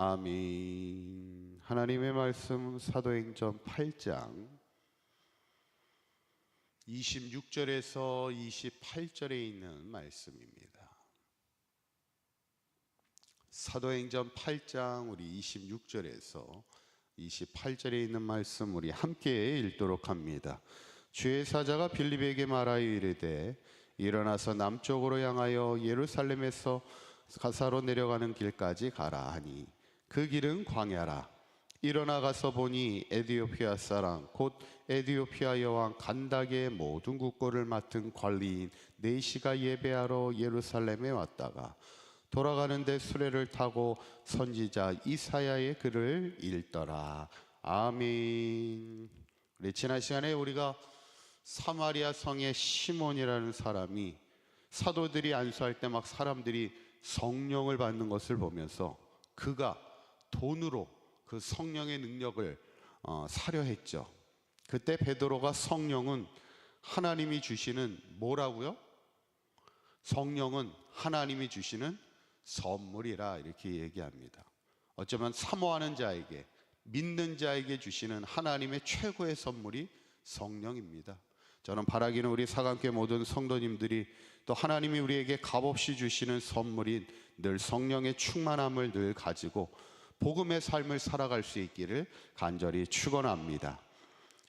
아멘. 하나님의 말씀 사도행전 8장 26절에서 28절에 있는 말씀입니다. 사도행전 8장 우리 26절에서 28절에 있는 말씀 우리 함께 읽도록 합니다. 주의 사자가 빌립에게 말하여 이르되 일어나서 남쪽으로 향하여 예루살렘에서 가사로 내려가는 길까지 가라 하니 그 길은 광야라. 일어나 가서 보니 에디오피아 사람 곧 에디오피아 여왕 간닥의 모든 국고를 맡은 관리인 네시가 예배하러 예루살렘에 왔다가 돌아가는데 수레를 타고 선지자 이사야의 글을 읽더라. 아멘. 우리 지난 시간에 우리가 사마리아 성의 시몬이라는 사람이 사도들이 안수할 때 막 사람들이 성령을 받는 것을 보면서 그가 돈으로 그 성령의 능력을 사려 했죠. 그때 베드로가 성령은 하나님이 주시는 뭐라고요? 성령은 하나님이 주시는 선물이라 이렇게 얘기합니다. 어쩌면 사모하는 자에게, 믿는 자에게 주시는 하나님의 최고의 선물이 성령입니다. 저는 바라기는 우리 사강교회 모든 성도님들이 또 하나님이 우리에게 값없이 주시는 선물인 늘 성령의 충만함을 늘 가지고 복음의 삶을 살아갈 수 있기를 간절히 축원합니다.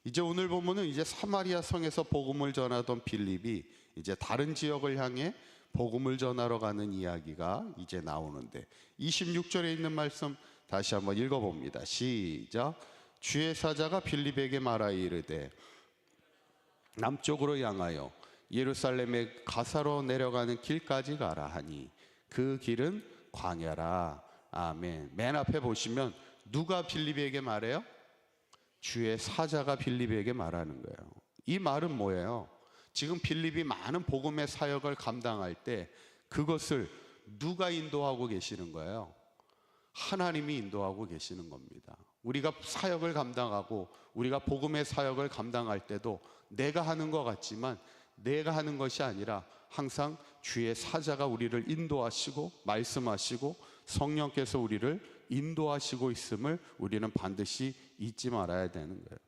이제 오늘 본문은 이제 사마리아 성에서 복음을 전하던 빌립이 이제 다른 지역을 향해 복음을 전하러 가는 이야기가 이제 나오는데 26절에 있는 말씀 다시 한번 읽어봅니다. 시작. 주의 사자가 빌립에게 말하여 이르되 남쪽으로 향하여 예루살렘의 가사로 내려가는 길까지 가라 하니 그 길은 광야라. 아멘. 맨 앞에 보시면 누가 빌립에게 말해요? 주의 사자가 빌립에게 말하는 거예요. 이 말은 뭐예요? 지금 빌립이 많은 복음의 사역을 감당할 때 그것을 누가 인도하고 계시는 거예요? 하나님이 인도하고 계시는 겁니다. 우리가 사역을 감당하고 우리가 복음의 사역을 감당할 때도 내가 하는 것 같지만 내가 하는 것이 아니라 항상 주의 사자가 우리를 인도하시고 말씀하시고 성령께서 우리를 인도하시고 있음을 우리는 반드시 잊지 말아야 되는 거예요.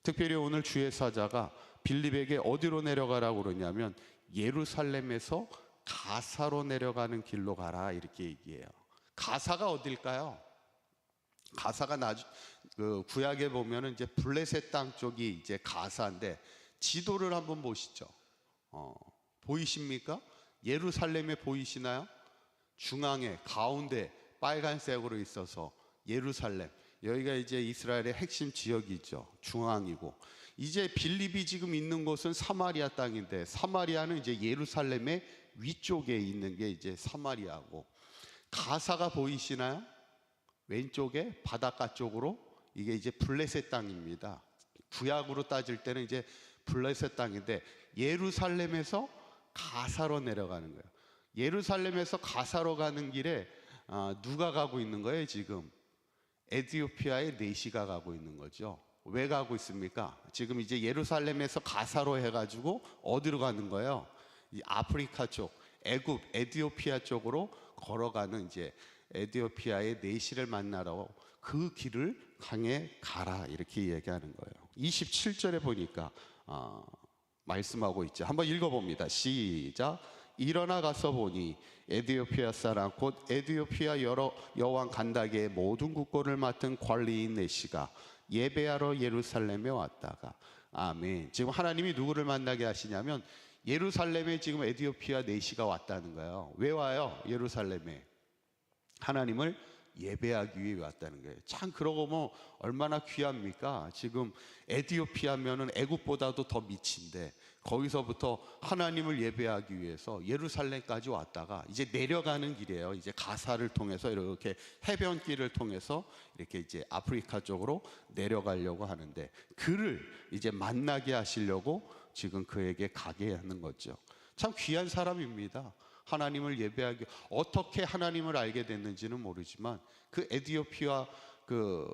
특별히 오늘 주의 사자가 빌립에게 어디로 내려가라고 그러냐면 예루살렘에서 가사로 내려가는 길로 가라 이렇게 얘기해요. 가사가 어딜까요? 가사가 구약에 보면은 이제 블레셋 땅 쪽이 이제 가사인데 지도를 한번 보시죠. 보이십니까? 예루살렘에 보이시나요? 중앙에 가운데 빨간색으로 있어서 예루살렘, 여기가 이제 이스라엘의 핵심 지역이죠. 중앙이고 이제 빌립이 지금 있는 곳은 사마리아 땅인데 사마리아는 이제 예루살렘의 위쪽에 있는 게 이제 사마리아고 가사가 보이시나요? 왼쪽에 바닷가 쪽으로 이게 이제 블레셋 땅입니다. 구약으로 따질 때는 이제 블레셋 땅인데 예루살렘에서 가사로 내려가는 거예요. 예루살렘에서 가사로 가는 길에 누가 가고 있는 거예요? 지금 에티오피아의 네시가 가고 있는 거죠. 왜 가고 있습니까? 지금 이제 예루살렘에서 가사로 해가지고 어디로 가는 거예요? 이 아프리카 쪽, 애굽, 에티오피아 쪽으로 걸어가는 이제 에티오피아의 네시를 만나러 그 길을 향해 가라 이렇게 얘기하는 거예요. 27절에 보니까 말씀하고 있죠. 한번 읽어봅니다. 시작. 일어나 가서 보니 에디오피아 사람 곧 에디오피아 여왕 간닥의 모든 국고를 맡은 관리인 네시가 예배하러 예루살렘에 왔다가 아멘. 지금 하나님이 누구를 만나게 하시냐면 예루살렘에 지금 에디오피아 네시가 왔다는 거예요. 왜 와요? 예루살렘에 하나님을 예배하기 위해 왔다는 거예요. 참 그러고 뭐 얼마나 귀합니까? 지금 에티오피아면은 애굽보다도 더 밑인데 거기서부터 하나님을 예배하기 위해서 예루살렘까지 왔다가 이제 내려가는 길이에요. 이제 가사를 통해서 이렇게 해변길을 통해서 이렇게 이제 아프리카 쪽으로 내려가려고 하는데 그를 이제 만나게 하시려고 지금 그에게 가게 하는 거죠. 참 귀한 사람입니다. 하나님을 예배하기 어떻게 하나님을 알게 됐는지는 모르지만 그 에티오피아 그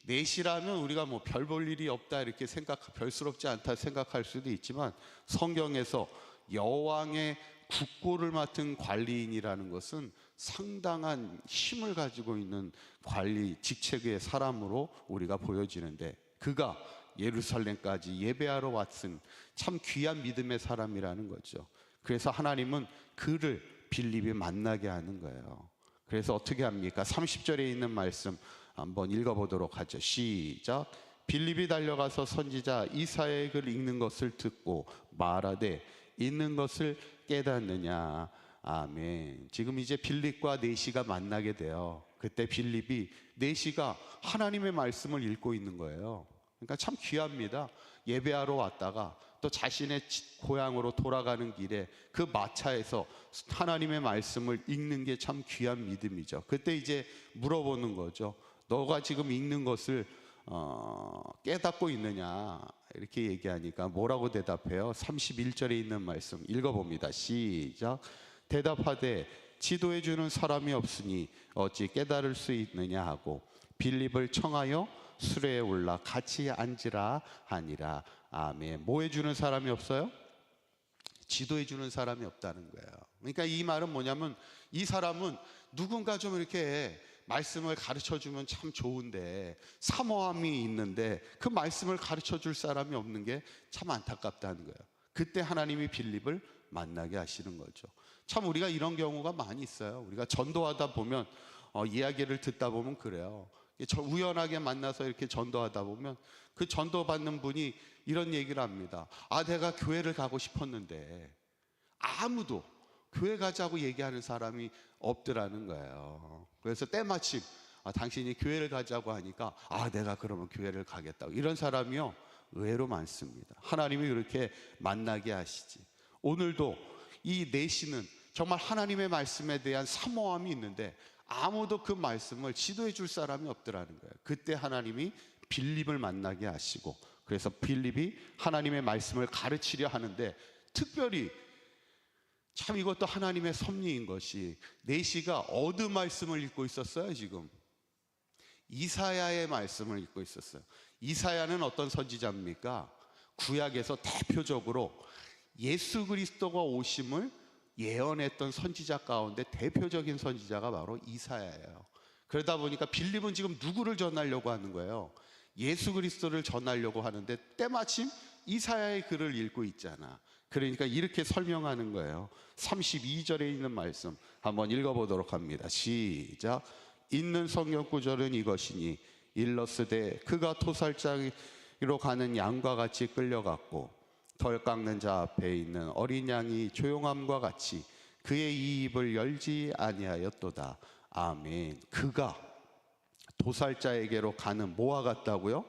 네시라면 우리가 뭐 별 볼 일이 없다 이렇게 별스럽지 않다 생각할 수도 있지만 성경에서 여왕의 국고를 맡은 관리인이라는 것은 상당한 힘을 가지고 있는 관리 직책의 사람으로 우리가 보여지는데, 그가 예루살렘까지 예배하러 왔은 참 귀한 믿음의 사람이라는 거죠. 그래서 하나님은 그를 빌립이 만나게 하는 거예요. 그래서 어떻게 합니까? 30절에 있는 말씀 한번 읽어보도록 하죠. 시작. 빌립이 달려가서 선지자 이사야의 글 읽는 것을 듣고 말하되 있는 것을 깨닫느냐. 아멘. 지금 이제 빌립과 네시가 만나게 돼요. 그때 빌립이 네시가 하나님의 말씀을 읽고 있는 거예요. 그러니까 참 귀합니다. 예배하러 왔다가 또 자신의 고향으로 돌아가는 길에 그 마차에서 하나님의 말씀을 읽는 게 참 귀한 믿음이죠. 그때 이제 물어보는 거죠. 너가 지금 읽는 것을 깨닫고 있느냐, 이렇게 얘기하니까 뭐라고 대답해요? 31절에 있는 말씀 읽어봅니다. 시작. 대답하되 지도해 주는 사람이 없으니 어찌 깨달을 수 있느냐 하고 빌립을 청하여 수레에 올라 같이 앉으라 하니라. 아멘. 뭐 해주는 사람이 없어요? 지도해 주는 사람이 없다는 거예요. 그러니까 이 말은 뭐냐면, 이 사람은 누군가 좀 이렇게 말씀을 가르쳐 주면 참 좋은데, 사모함이 있는데 그 말씀을 가르쳐 줄 사람이 없는 게 참 안타깝다는 거예요. 그때 하나님이 빌립을 만나게 하시는 거죠. 참 우리가 이런 경우가 많이 있어요. 우리가 전도하다 보면 이야기를 듣다 보면 그래요. 우연하게 만나서 이렇게 전도하다 보면 그 전도받는 분이 이런 얘기를 합니다. 내가 교회를 가고 싶었는데 아무도 교회 가자고 얘기하는 사람이 없더라는 거예요. 그래서 때마침 당신이 교회를 가자고 하니까 내가 그러면 교회를 가겠다고, 이런 사람이요 의외로 많습니다. 하나님이 그렇게 만나게 하시지. 오늘도 이 네시는 정말 하나님의 말씀에 대한 사모함이 있는데 아무도 그 말씀을 지도해 줄 사람이 없더라는 거예요. 그때 하나님이 빌립을 만나게 하시고, 그래서 빌립이 하나님의 말씀을 가르치려 하는데, 특별히 참 이것도 하나님의 섭리인 것이, 네시가 어느 말씀을 읽고 있었어요? 지금 이사야의 말씀을 읽고 있었어요. 이사야는 어떤 선지자입니까? 구약에서 대표적으로 예수 그리스도가 오심을 예언했던 선지자 가운데 대표적인 선지자가 바로 이사야예요. 그러다 보니까 빌립은 지금 누구를 전하려고 하는 거예요? 예수 그리스도를 전하려고 하는데 때마침 이사야의 글을 읽고 있잖아. 그러니까 이렇게 설명하는 거예요. 32절에 있는 말씀 한번 읽어보도록 합니다. 시작. 있는 성경 구절은 이것이니 일러스되 그가 토살장으로 가는 양과 같이 끌려갔고 덜 깎는 자 앞에 있는 어린 양이 조용함과 같이 그의 이 입을 열지 아니하였도다. 아멘. 그가 도살자에게로 가는 뭐와 같다고요?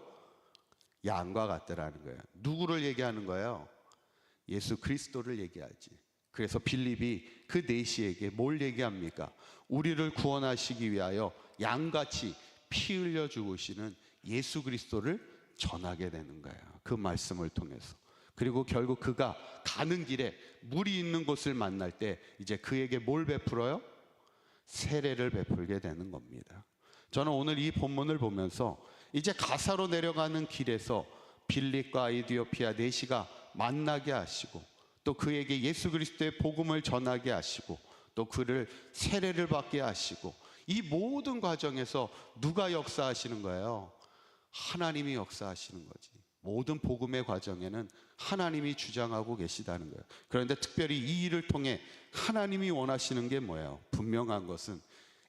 양과 같더라는 거예요. 누구를 얘기하는 거예요? 예수 그리스도를 얘기하지. 그래서 빌립이 그 네시에게 뭘 얘기합니까? 우리를 구원하시기 위하여 양같이 피 흘려 죽으시는 예수 그리스도를 전하게 되는 거예요. 그 말씀을 통해서. 그리고 결국 그가 가는 길에 물이 있는 곳을 만날 때 이제 그에게 뭘 베풀어요? 세례를 베풀게 되는 겁니다. 저는 오늘 이 본문을 보면서 이제 가사로 내려가는 길에서 빌립과 에디오피아 네시가 만나게 하시고, 또 그에게 예수 그리스도의 복음을 전하게 하시고, 또 그를 세례를 받게 하시고, 이 모든 과정에서 누가 역사하시는 거예요? 하나님이 역사하시는 거지. 모든 복음의 과정에는 하나님이 주장하고 계시다는 거예요. 그런데 특별히 이 일을 통해 하나님이 원하시는 게 뭐예요? 분명한 것은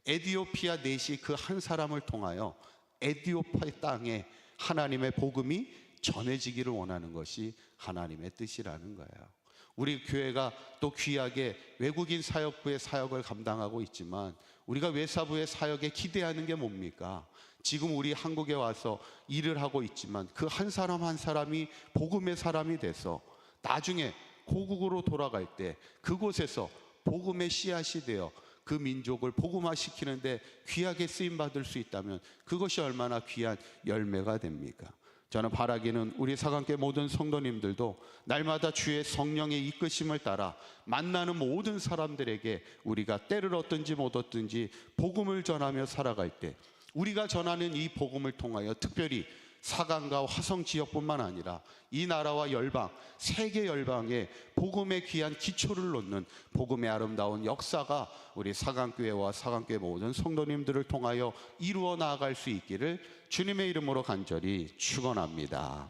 에디오피아 네시 그 한 사람을 통하여 에디오피아 땅에 하나님의 복음이 전해지기를 원하는 것이 하나님의 뜻이라는 거예요. 우리 교회가 또 귀하게 외국인 사역부의 사역을 감당하고 있지만, 우리가 외사부의 사역에 기대하는 게 뭡니까? 지금 우리 한국에 와서 일을 하고 있지만 그 한 사람 한 사람이 복음의 사람이 돼서 나중에 고국으로 돌아갈 때 그곳에서 복음의 씨앗이 되어 그 민족을 복음화시키는데 귀하게 쓰임받을 수 있다면 그것이 얼마나 귀한 열매가 됩니까? 저는 바라기는 우리 사강교회 모든 성도님들도 날마다 주의 성령의 이끄심을 따라 만나는 모든 사람들에게 우리가 때를 얻든지 못 얻든지 복음을 전하며 살아갈 때, 우리가 전하는 이 복음을 통하여 특별히 사강과 화성 지역뿐만 아니라 이 나라와 열방, 세계 열방에 복음의 귀한 기초를 놓는 복음의 아름다운 역사가 우리 사강교회와 사강교회 모든 성도님들을 통하여 이루어 나아갈 수 있기를 주님의 이름으로 간절히 축원합니다.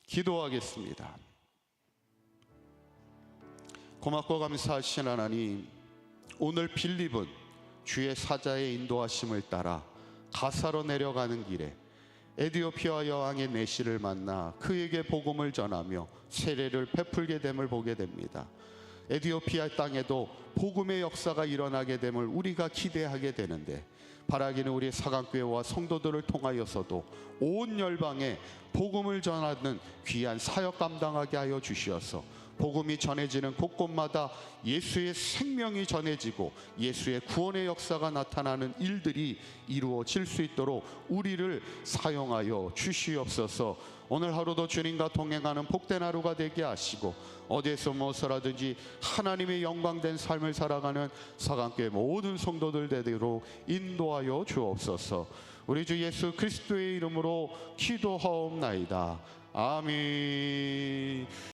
기도하겠습니다. 고맙고 감사하신 하나님, 오늘 빌립은 주의 사자의 인도하심을 따라 가사로 내려가는 길에 에디오피아 여왕의 내시를 만나 그에게 복음을 전하며 세례를 베풀게 됨을 보게 됩니다. 에디오피아 땅에도 복음의 역사가 일어나게 됨을 우리가 기대하게 되는데, 바라기는 우리 사강교회와 성도들을 통하여서도 온 열방에 복음을 전하는 귀한 사역 감당하게 하여 주시어서 복음이 전해지는 곳곳마다 예수의 생명이 전해지고 예수의 구원의 역사가 나타나는 일들이 이루어질 수 있도록 우리를 사용하여 주시옵소서. 오늘 하루도 주님과 동행하는 복된 하루가 되게 하시고, 어디에서 무엇을하든지 하나님의 영광된 삶을 살아가는 사강교회 모든 성도들 되도록 인도하여 주옵소서. 우리 주 예수 그리스도의 이름으로 기도하옵나이다. 아멘.